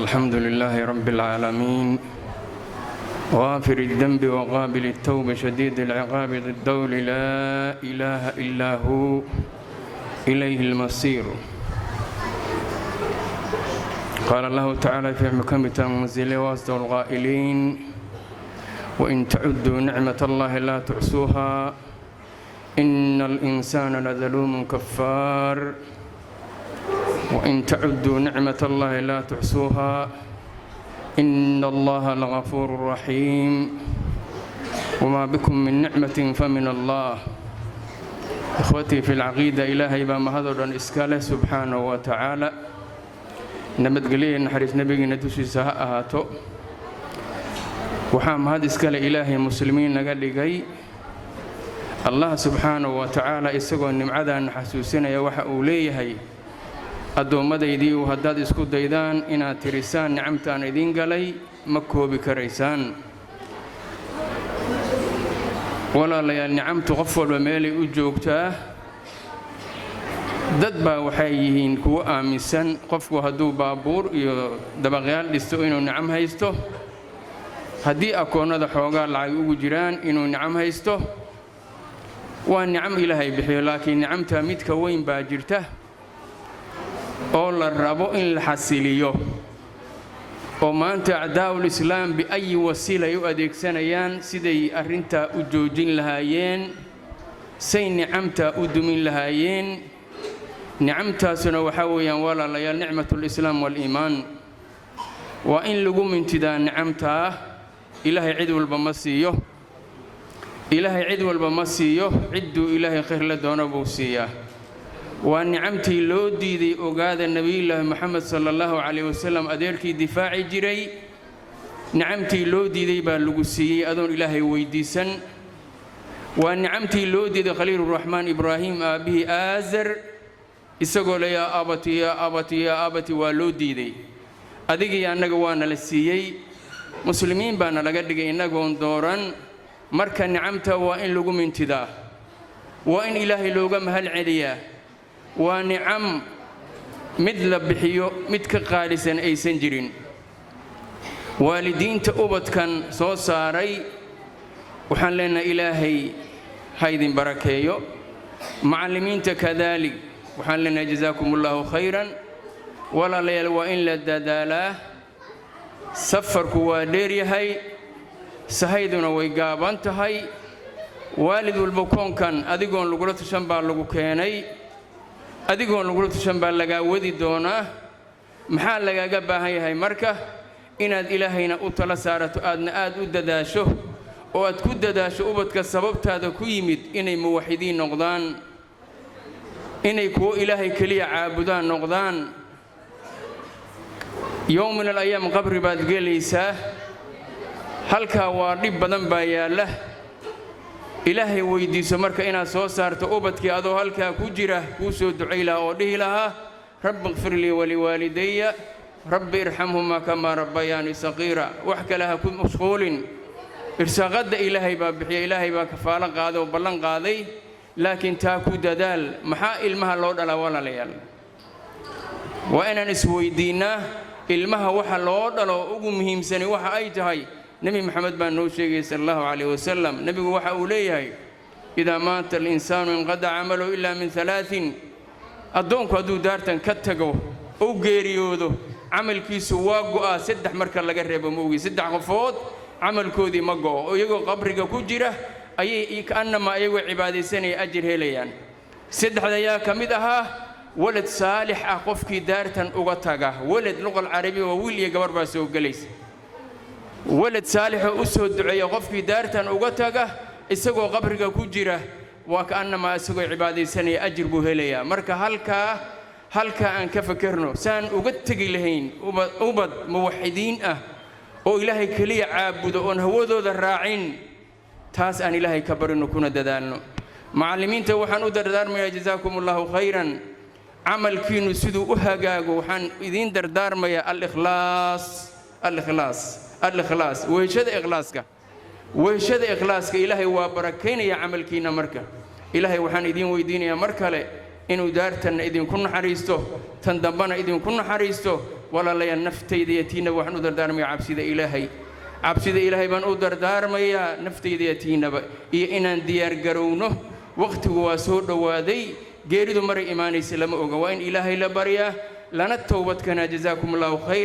الحمد لله رب العالمين غافر الذنب وقابل التوب شديد العقاب ذي الدول لا إله إلا هو إليه المصير. قال الله تعالى في محكم تنزيله وأصدق القائلين وإن تعدوا نعمة الله لا تحصوها إن الإنسان لظلوم كفار. وإن تعدوا نعمة الله لا تحصوها إن الله لغفور رحيم. وما بكم من نعمة فمن الله. إخوتي في العقيدة إلهي بمهضر إسكاله سبحانه وتعالى نبتقليه نحرس نبي ندوسي سهاءهاتو وحام هذا إسكاله إلهي مسلمين نقال لي الله سبحانه وتعالى إسقوا النمعذا نحسوسنا يوحى أوليه addoommadaydi haddaad isku daydaan inaad tirisaan nicamtaan idin galay ma koobi karaysaan. walaalayaal nicamtu qof walba meelay u joogtaa. dad baa waxay yihiin kuwa aaminsan qofku hadduu baabuur iyo dabaqyaal dhisto inuu nicam haysto, haddii akoonnada xoogaa lacag ugu jiraan inuu nicam haysto. waa nicam ilaahay bixiyo, laakiin nicamta midka weyn baa jirta oo la rabo in la xasiliyo, oo maanta acdaa'ul islaam biayi wasiila ay u adeegsanayaan siday arrintaa u joojin lahaayeen, say nicamtaa u dumin lahaayeen. nicamtaasuna waxaa weeyaan walaalayaal nicmatul islaam waliimaan. waa in lagu mintidaa nicamtaa. ilaahay cid walba ma siiyo, ilaahay cid walba ma siiyo, cidduu ilaahay khayr la doono buu siiyaa. waa nicamtii loo diiday ogaada nabiyullaahi moxamed sala allahu calayh wasalam adeerkii difaaci jiray. nicamtii loo diiday baa lagu siiyey adoon ilaahay weydiisan. waa nicamtii loo diiday khaliiluraxmaan ibraahim aabbihii aazar isagoo le yaa abati yaa abati yaa abati waa loo diiday. adigii annaga waana la siiyey, muslimiin baana laga dhigay innagoon dooran. marka nicamta waa in lagu mintidaa, waa in ilaahay looga mahad celiyaa. waa nicam mid la bixiyo mid ka qaalisan aysan jirin. waalidiinta ubadkan soo saaray waxaan leenahay ilaahay ha idin barakeeyo. macallimiinta kadaalik waxaan leenahay jazaakumullaahu khayran. walaalayaal waa in la dadaalaa. safarku waa dheeryahay, sahayduna way gaaban tahay. waalid walba koonkan adigoon lagula tushan baa lagu keenay, adigoon lagula tushan baa lagaa wadi doonaa. maxaa lagaaga baahan yahay marka? inaad ilaahayna u tala saarato, aadna aad u dadaasho, oo aad ku dadaasho ubadka sababtaada ku yimid inay muwaxidiin noqdaan, inay kuwo ilaahay keliya caabudaan noqdaan. yowm min alayaam qabri baad gelaysaa. halkaa waa dhib badan baa yaalla. ilaahay weydiiso marka inaad soo saarto ubadkii adoo halkaa ku jira kuu soo ducay lahaa oo dhihi lahaa rabbi ighfir lii waliwaalidayya rabbi irxamhumaa kamaa rabbayaani saqiira. wax kale ha ku mashquulin. irsaaqadda ilaahay baa bixiya, ilaahay baa kafaalo qaaday oo ballan qaaday, laakiin taa ku dadaal. maxaa ilmaha loo dhalaa walaalayaal? waa inaan isweydiinnaa ilmaha waxa loo dhalo ugu muhiimsani waxa ay tahay. nebi maxamed baa noo sheegay sala allahu calayh wasalam. nebigu waxa uu leeyahay idaa maata alinsaanu inqadaca camaluhu ilaa min alaain. addoonku hadduu daartan ka tago ou geeriyoodo camalkiisu waa go'aa. saddex marka laga reebo moogi, saddex qofood camalkoodii ma go'o, oo iyagoo qabriga ku jira ayay ka'annamaa iyagoo cibaadaysanaya ajir helayaan. saddexda ayaa ka mid ahaa walad saalix ah, qofkii daartan uga taga. walad luqal carabiya waa wiil iyo gabar baa soo gelaysa. walad saalixoo u soo duceeya qofkii daartan uga taga isagoo qabriga ku jira, waa ka'annamaa isagoo cibaadaysanaya ajir buu helayaa. marka halkaa aan ka fakerno saan uga tegi lahayn ubad muwaxidiin ah oo ilaahay keliya caabudo oon hawadooda raacin. taas aan ilaahay ka barino kuna dadaalno. macallimiinta waxaan u dardaarmayaa jazaakumullaahu khayran. camalkiinnu siduu u hagaago waxaan idiin dardaarmayaa al-ikhlaas. weheshada ikhlaaska ilaahay waa barakaynaya camalkiinna. marka ilaahay waxaan idiin weydiinayaa mar kale inuu daartanna idinku naxariisto, tan dambana idinku naxariisto, ولا لا نفتي ديتينا وحن دردار مي عبسي إلهي عبسي إلهي بان دردار مي نفتي ديتينا إيه إن ديار جرونه وقت واسود وادي جيرد مر إيماني سلام وإن إلهي لبريا لنا التوبة كنا جزاكم الله خير